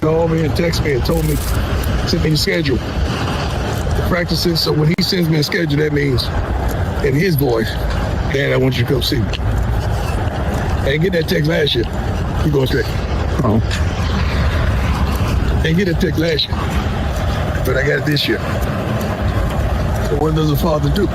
called me and texted me and told me, sent me the schedule, the practices. So when he sends me a schedule, that means in his voice, Dad, I want you to come see me. I didn't get that text last year. You going straight. Oh. I didn't get that text last year, but I got it this year. So what does a father do?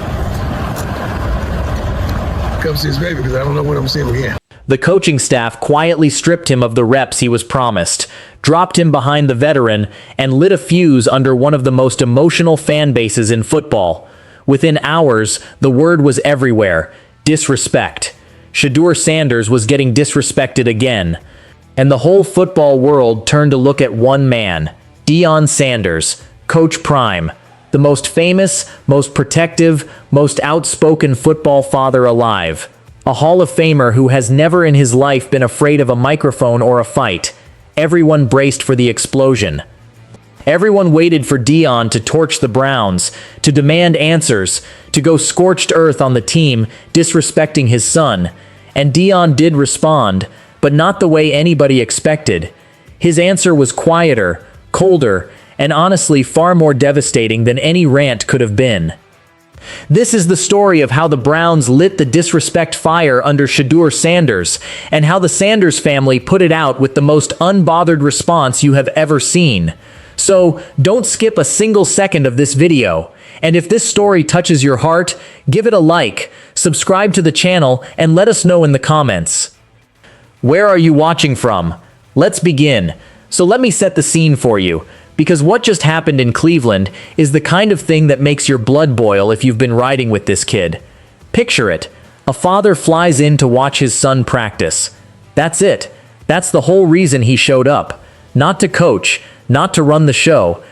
Come see his baby, because I don't know when I'm seeing him again. The coaching staff quietly stripped him of the reps he was promised, dropped him behind the veteran, and lit a fuse under one of the most emotional fan bases in football. Within hours, the word was everywhere: disrespect. Shedeur Sanders was getting disrespected again. And the whole football world turned to look at one man, Deion Sanders, Coach Prime, the most famous, most protective, most outspoken football father alive. A Hall of Famer who has never in his life been afraid of a microphone or a fight. Everyone braced for the explosion. Everyone waited for Deion to torch the Browns, to demand answers, to go scorched earth on the team, disrespecting his son. And Deion did respond, but not the way anybody expected. His answer was quieter, colder, and honestly far more devastating than any rant could have been. This is the story of how the Browns lit the disrespect fire under Shedeur Sanders, and how the Sanders family put it out with the most unbothered response you have ever seen. So, don't skip a single second of this video. And if this story touches your heart, give it a like, subscribe to the channel, and let us know in the comments. Where are you watching from? Let's begin. So let me set the scene for you, because what just happened in Cleveland is the kind of thing that makes your blood boil if you've been riding with this kid. Picture it. A father flies in to watch his son practice. That's it. That's the whole reason he showed up. Not to coach, not to run the show,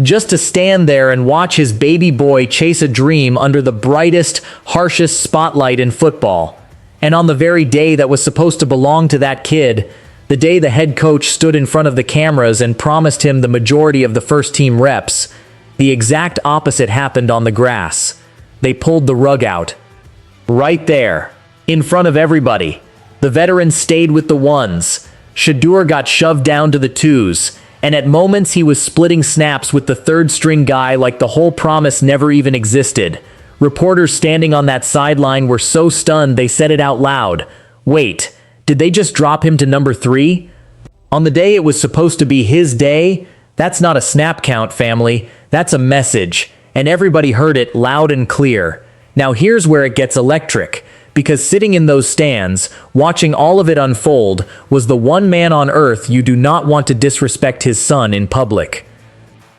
just to stand there and watch his baby boy chase a dream under the brightest, harshest spotlight in football. And on the very day that was supposed to belong to that kid, the day the head coach stood in front of the cameras and promised him the majority of the first-team reps, the exact opposite happened on the grass. They pulled the rug out. Right there, in front of everybody. The veteran stayed with the ones. Shedeur got shoved down to the twos, and at moments he was splitting snaps with the third-string guy like the whole promise never even existed. Reporters standing on that sideline were so stunned they said it out loud. Wait, did they just drop him to number 3? On the day it was supposed to be his day? That's not a snap count, family. That's a message. And everybody heard it loud and clear. Now here's where it gets electric. Because sitting in those stands, watching all of it unfold, was the one man on earth you do not want to disrespect his son in public.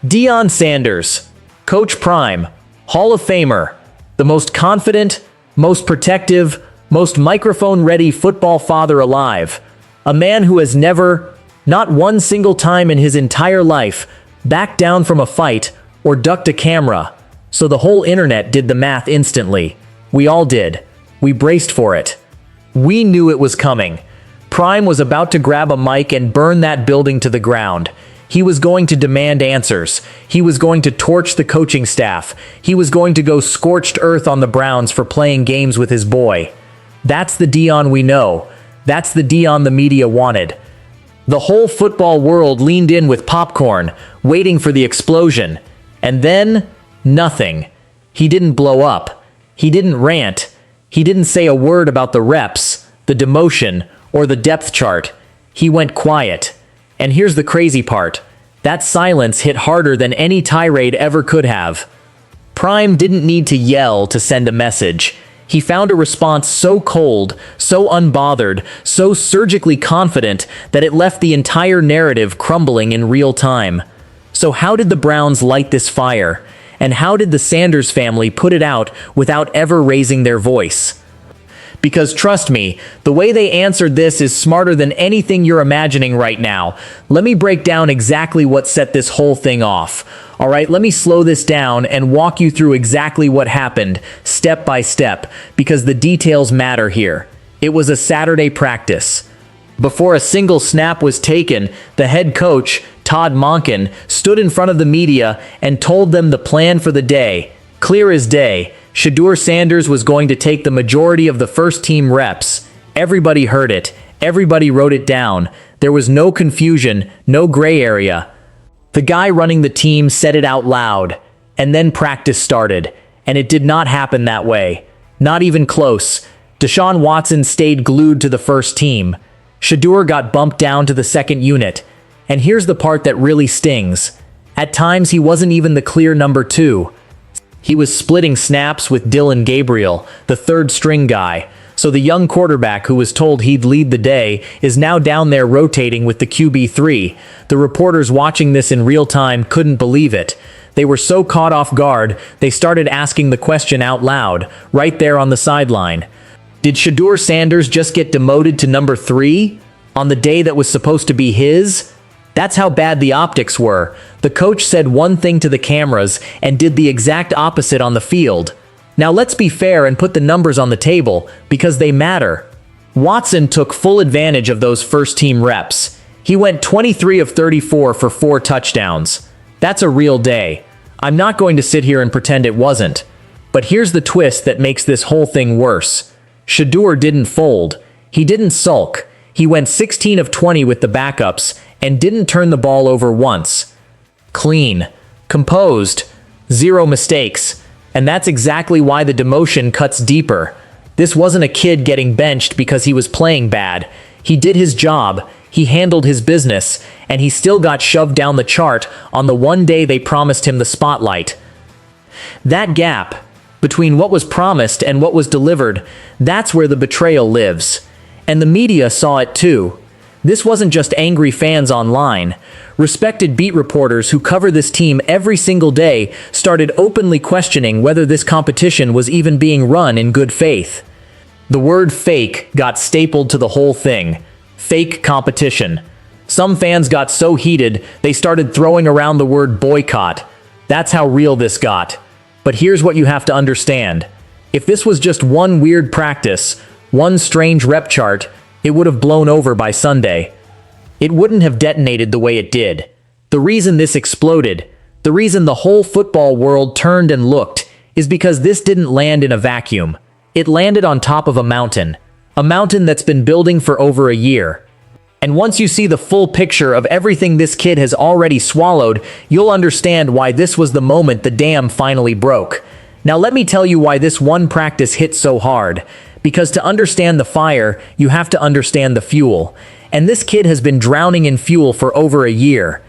Deion Sanders, Coach Prime, Hall of Famer, the most confident, most protective, most microphone-ready football father alive. A man who has never, not one single time in his entire life, backed down from a fight or ducked a camera. So the whole internet did the math instantly. We all did. We braced for it. We knew it was coming. Prime was about to grab a mic and burn that building to the ground. He was going to demand answers. He was going to torch the coaching staff. He was going to go scorched earth on the Browns for playing games with his boy. That's the Deion we know. That's the Deion the media wanted. The whole football world leaned in with popcorn, waiting for the explosion. And then, nothing. He didn't blow up. He didn't rant. He didn't say a word about the reps, the demotion, or the depth chart. He went quiet. And here's the crazy part. That silence hit harder than any tirade ever could have. Prime didn't need to yell to send a message. He found a response so cold, so unbothered, so surgically confident that it left the entire narrative crumbling in real time. So how did the Browns light this fire? And how did the Sanders family put it out without ever raising their voice? Because trust me, the way they answered this is smarter than anything you're imagining right now. Let me break down exactly what set this whole thing off. Alright, let me slow this down and walk you through exactly what happened, step by step, because the details matter here. It was a Saturday practice. Before a single snap was taken, the head coach, Todd Monken, stood in front of the media and told them the plan for the day. Clear as day. Shedeur Sanders was going to take the majority of the first-team reps. Everybody heard it. Everybody wrote it down. There was no confusion, no gray area. The guy running the team said it out loud, and then practice started, and it did not happen that way. Not even close. Deshaun Watson stayed glued to the first team. Shedeur got bumped down to the second unit. And here's the part that really stings. At times he wasn't even the clear number 2. He was splitting snaps with Dillon Gabriel, the third string guy. So the young quarterback who was told he'd lead the day is now down there rotating with the QB3. The reporters watching this in real time couldn't believe it. They were so caught off guard, they started asking the question out loud, right there on the sideline. Did Shedeur Sanders just get demoted to number 3? On the day that was supposed to be his? That's how bad the optics were. The coach said one thing to the cameras and did the exact opposite on the field. Now let's be fair and put the numbers on the table, because they matter. Watson took full advantage of those first-team reps. He went 23 of 34 for 4 touchdowns. That's a real day. I'm not going to sit here and pretend it wasn't. But here's the twist that makes this whole thing worse. Shedeur didn't fold. He didn't sulk. He went 16 of 20 with the backups and didn't turn the ball over once. Clean. Composed. 0 mistakes. And that's exactly why the demotion cuts deeper. This wasn't a kid getting benched because he was playing bad. He did his job, he handled his business, and he still got shoved down the chart on the one day they promised him the spotlight. That gap between what was promised and what was delivered, that's where the betrayal lives. And the media saw it too. This wasn't just angry fans online. Respected beat reporters who cover this team every single day started openly questioning whether this competition was even being run in good faith. The word fake got stapled to the whole thing. Fake competition. Some fans got so heated, they started throwing around the word boycott. That's how real this got. But here's what you have to understand. If this was just one weird practice, one strange rep chart, it would have blown over by Sunday. It wouldn't have detonated the way it did. The reason this exploded, the reason the whole football world turned and looked, is because this didn't land in a vacuum. It landed on top of a mountain that's been building for over a year. And once you see the full picture of everything this kid has already swallowed, you'll understand why this was the moment the dam finally broke. Now let me tell you why this one practice hit so hard. Because to understand the fire, you have to understand the fuel. And this kid has been drowning in fuel for over a year.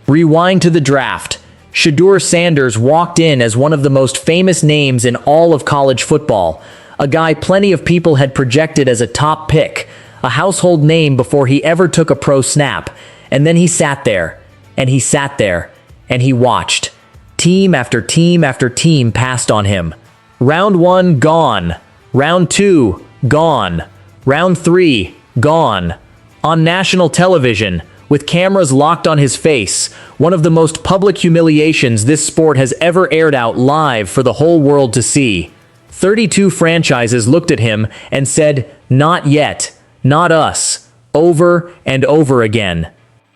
Rewind to the draft. Shedeur Sanders walked in as one of the most famous names in all of college football. A guy plenty of people had projected as a top pick. A household name before he ever took a pro snap. And then he sat there. And he sat there. And he watched. Team after team after team passed on him. Round 1, gone. Round 2, gone. Round 3, gone. On national television, with cameras locked on his face, one of the most public humiliations this sport has ever aired out live for the whole world to see. 32 franchises looked at him and said, "Not yet, not us," over and over again.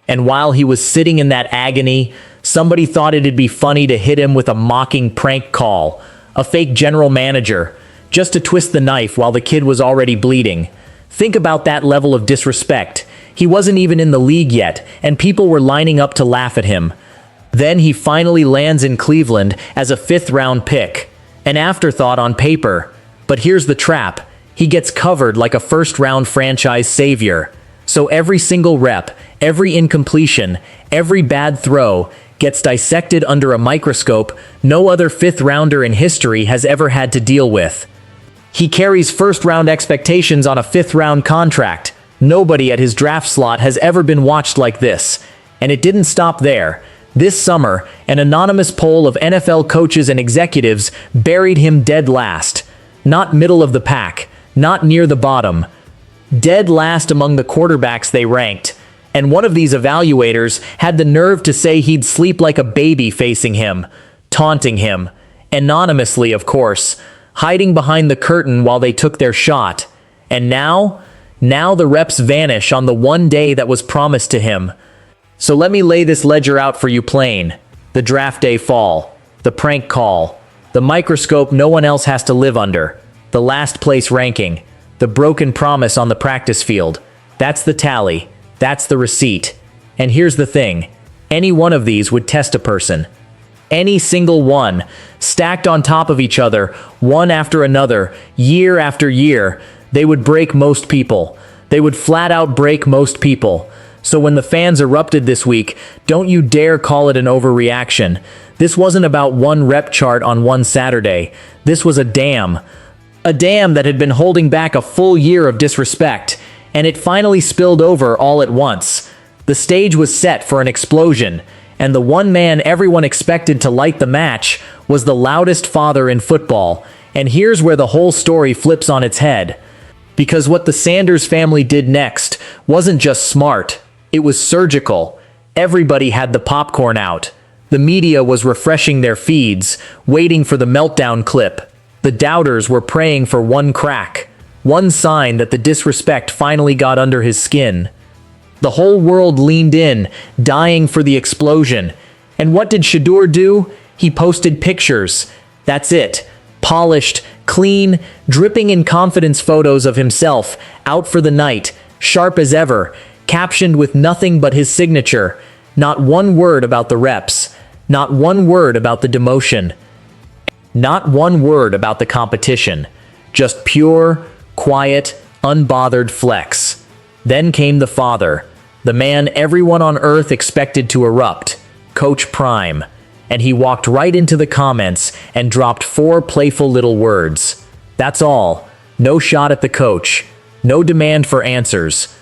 And while he was sitting in that agony, somebody thought it'd be funny to hit him with a mocking prank call, a fake general manager, just to twist the knife while the kid was already bleeding. Think about that level of disrespect. He wasn't even in the league yet, and people were lining up to laugh at him. Then he finally lands in Cleveland as a 5th-round pick. An afterthought on paper. But here's the trap. He gets covered like a first-round franchise savior. So every single rep, every incompletion, every bad throw gets dissected under a microscope no other 5th-rounder in history has ever had to deal with. He carries first-round expectations on a 5th-round contract. Nobody at his draft slot has ever been watched like this. And it didn't stop there. This summer, an anonymous poll of NFL coaches and executives buried him dead last. Not middle of the pack, not near the bottom. Dead last among the quarterbacks they ranked. And one of these evaluators had the nerve to say he'd sleep like a baby facing him, taunting him. Anonymously, of course. Hiding behind the curtain while they took their shot. And now the reps vanish on the one day that was promised to him. So let me lay this ledger out for you plain. The draft day fall. The prank call. The microscope no one else has to live under. The last place ranking. The broken promise on the practice field. That's the tally. That's the receipt. And here's the thing. Any one of these would test a person. Any single one, stacked on top of each other, one after another, year after year, they would break most people. They would flat out break most people. So when the fans erupted this week, don't you dare call it an overreaction. This wasn't about one rep chart on one Saturday. This was a dam. A dam that had been holding back a full year of disrespect, and it finally spilled over all at once. The stage was set for an explosion, and the one man everyone expected to light the match was the loudest father in football. And here's where the whole story flips on its head. Because what the Sanders family did next wasn't just smart, it was surgical. Everybody had the popcorn out. The media was refreshing their feeds, waiting for the meltdown clip. The doubters were praying for one crack, one sign that the disrespect finally got under his skin. The whole world leaned in, dying for the explosion. And what did Shedeur do? He posted pictures. That's it. Polished, clean, dripping in confidence photos of himself, out for the night, sharp as ever, captioned with nothing but his signature. Not one word about the reps. Not one word about the demotion. Not one word about the competition. Just pure, quiet, unbothered flex. Then came the father, the man everyone on earth expected to erupt, Coach Prime. And he walked right into the comments and dropped 4 playful little words. That's all. No shot at the coach. No demand for answers.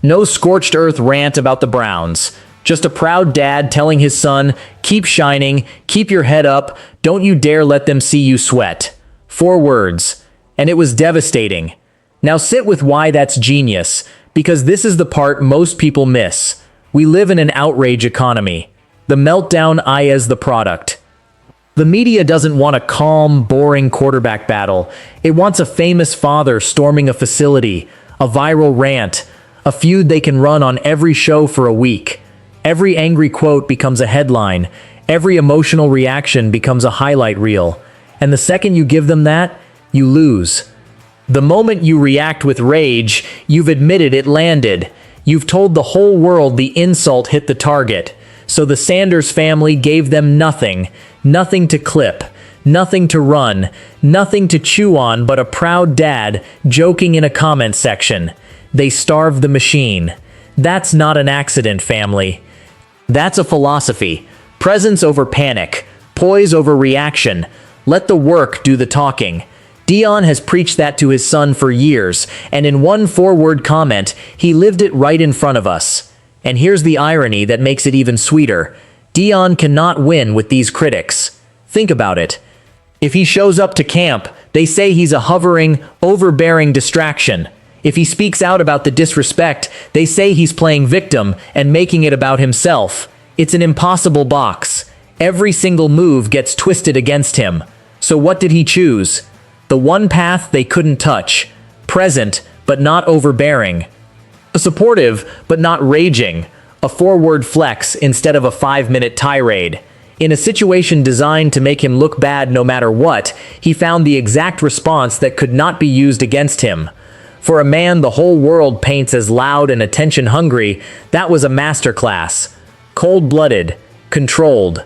No scorched earth rant about the Browns. Just a proud dad telling his son, keep shining, keep your head up, don't you dare let them see you sweat. 4 words. And it was devastating. Now sit with why that's genius, because this is the part most people miss. We live in an outrage economy. The meltdown as the product. The media doesn't want a calm, boring quarterback battle. It wants a famous father storming a facility, a viral rant, a feud they can run on every show for a week. Every angry quote becomes a headline. Every emotional reaction becomes a highlight reel. And the second you give them that, you lose. The moment you react with rage, you've admitted it landed. You've told the whole world the insult hit the target. So the Sanders family gave them nothing. Nothing to clip. Nothing to run. Nothing to chew on but a proud dad joking in a comment section. They starved the machine. That's not an accident, family. That's a philosophy. Presence over panic. Poise over reaction. Let the work do the talking. Deion has preached that to his son for years, and in one 4-word comment, he lived it right in front of us. And here's the irony that makes it even sweeter. Deion cannot win with these critics. Think about it. If he shows up to camp, they say he's a hovering, overbearing distraction. If he speaks out about the disrespect, they say he's playing victim and making it about himself. It's an impossible box. Every single move gets twisted against him. So what did he choose? The one path they couldn't touch. Present, but not overbearing. Supportive, but not raging. A 4-word flex instead of a 5-minute tirade. In a situation designed to make him look bad no matter what, he found the exact response that could not be used against him. For a man the whole world paints as loud and attention-hungry, that was a masterclass. Cold-blooded, controlled.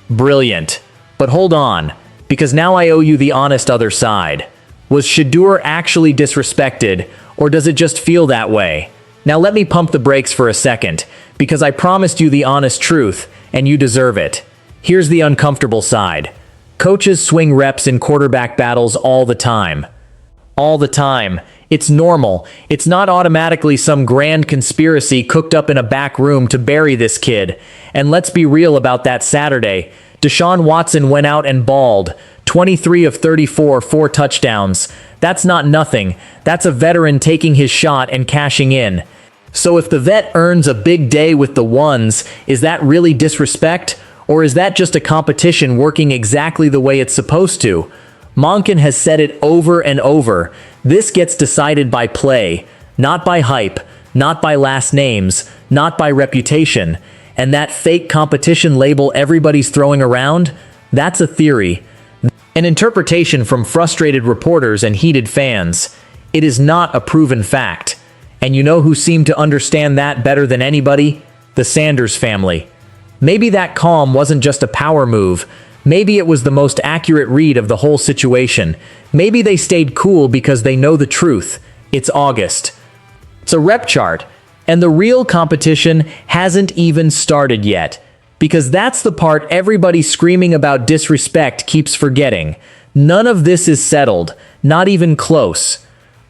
Brilliant. But hold on, because now I owe you the honest other side. Was Shedeur actually disrespected, or does it just feel that way? Now let me pump the brakes for a second, because I promised you the honest truth, and you deserve it. Here's the uncomfortable side. Coaches swing reps in quarterback battles all the time. All the time. It's normal. It's not automatically some grand conspiracy cooked up in a back room to bury this kid. And let's be real about that Saturday. Deshaun Watson went out and balled. 23 of 34, 4 touchdowns. That's not nothing. That's a veteran taking his shot and cashing in. So if the vet earns a big day with the ones, is that really disrespect? Or is that just a competition working exactly the way it's supposed to? Monken has said it over and over. This gets decided by play, not by hype, not by last names, not by reputation. And that fake competition label everybody's throwing around, that's a theory. An interpretation from frustrated reporters and heated fans. It is not a proven fact. And you know who seemed to understand that better than anybody? The Sanders family. Maybe that calm wasn't just a power move. Maybe it was the most accurate read of the whole situation. Maybe they stayed cool because they know the truth. It's August. It's a rep chart. And the real competition hasn't even started yet. Because that's the part everybody screaming about disrespect keeps forgetting. None of this is settled. Not even close.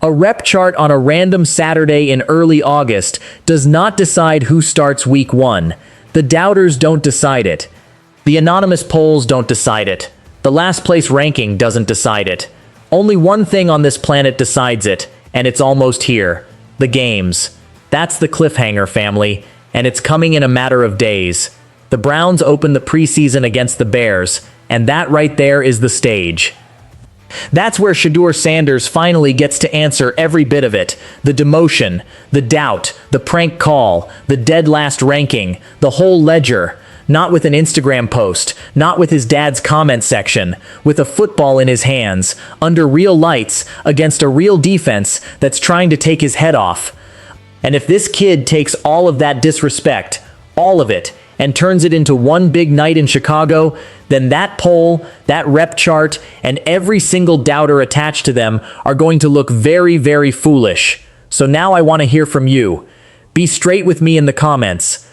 A rep chart on a random Saturday in early August does not decide who starts week 1. The doubters don't decide it. The anonymous polls don't decide it. The last place ranking doesn't decide it. Only one thing on this planet decides it, and it's almost here. The games. That's the cliffhanger, family, and it's coming in a matter of days. The Browns open the preseason against the Bears, and that right there is the stage. That's where Shedeur Sanders finally gets to answer every bit of it. The demotion, the doubt, the prank call, the dead last ranking, the whole ledger. Not with an Instagram post, not with his dad's comment section, with a football in his hands, under real lights, against a real defense that's trying to take his head off. And if this kid takes all of that disrespect, all of it, and turns it into one big night in Chicago, then that poll, that rep chart, and every single doubter attached to them are going to look very, very foolish. So now I want to hear from you. Be straight with me in the comments.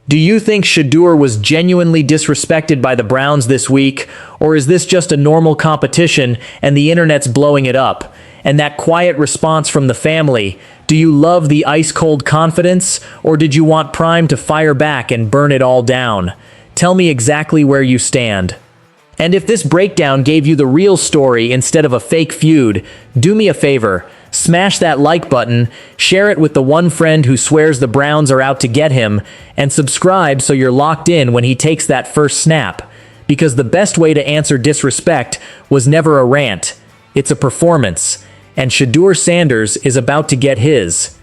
Do you think Shedeur was genuinely disrespected by the Browns this week, or is this just a normal competition and the internet's blowing it up? And that quiet response from the family, do you love the ice-cold confidence, or did you want Prime to fire back and burn it all down? Tell me exactly where you stand. And if this breakdown gave you the real story instead of a fake feud, do me a favor, smash that like button, share it with the one friend who swears the Browns are out to get him, and subscribe so you're locked in when he takes that first snap. Because the best way to answer disrespect was never a rant, it's a performance. And Shedeur Sanders is about to get his.